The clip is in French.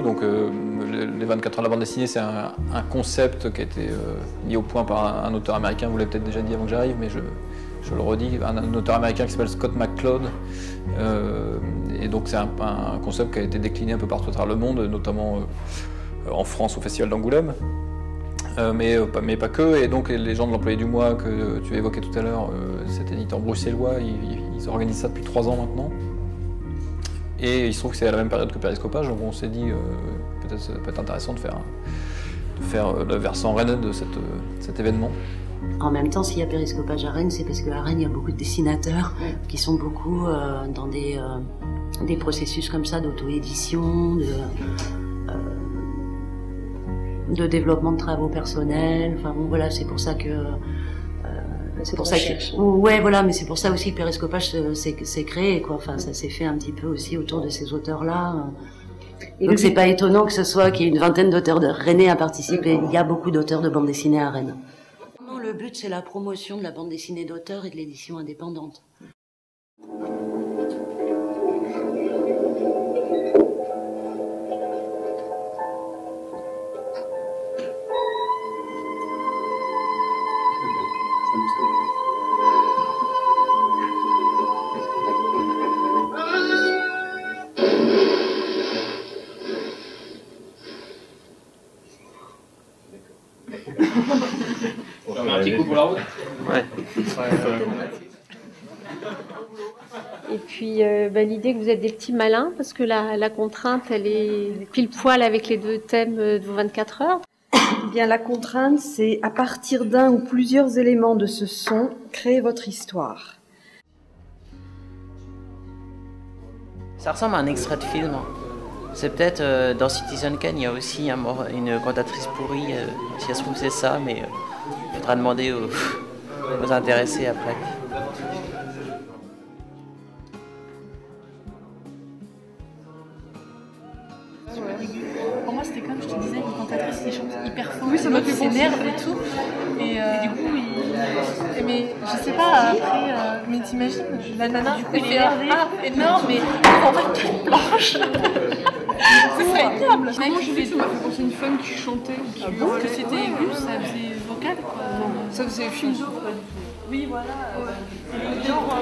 Donc les 24 heures de la bande dessinée, c'est un concept qui a été mis au point par un auteur américain, vous l'avez peut-être déjà dit avant que j'arrive, mais je le redis, un auteur américain qui s'appelle Scott McCloud. Et donc c'est un concept qui a été décliné un peu partout à travers le monde, notamment en France au Festival d'Angoulême. Mais pas que, et donc les gens de l'employé du mois que tu évoquais tout à l'heure, cet éditeur bruxellois, ils organisent ça depuis 3 ans maintenant. Et il se trouve que c'est à la même période que Périscopage, donc on s'est dit peut-être ça peut être intéressant de faire le versant rennais de cet événement. En même temps, s'il y a Périscopage à Rennes, c'est parce qu'à Rennes, il y a beaucoup de dessinateurs qui sont beaucoup dans des processus comme ça d'auto-édition, de développement de travaux personnels. Enfin bon, voilà, c'est pour ça que... ouais, voilà, mais c'est pour ça aussi que Périscopage s'est créé, quoi. Enfin, ça s'est fait un petit peu aussi autour de ces auteurs-là. Donc c'est pas étonnant que ce soit qu'il y ait une vingtaine d'auteurs rennais à participer. Il y a beaucoup d'auteurs de bande dessinée à Rennes. Le but, c'est la promotion de la bande dessinée d'auteur et de l'édition indépendante. Un petit coup pour la route. Ouais. Et puis l'idée que vous êtes des petits malins, parce que la contrainte, elle est pile poil avec les 2 thèmes de vos 24 heures. Eh bien, la contrainte, c'est à partir d'un ou plusieurs éléments de ce son, créer votre histoire. Ça ressemble à un extrait de film. C'est peut-être dans Citizen Kane, il y a aussi une cantatrice pourrie. Si ça se trouve, c'est ça, mais il faudra demander aux intéressés après. Pour moi, c'était comme je te disais, une cantatrice qui chante hyper fort, oui, ça m'a fait s'énerve et tout. Et du coup, mais je sais pas, après, mais t'imagines, la nana, elle fait énorme, mais en fait, elle blanche. Ce serait ignoble. Moi, je l'ai ça m'a fait penser à une femme qui chantait. Que c'était aigu, ça faisait vocal, quoi. Ça faisait film. Oui, voilà. Genre.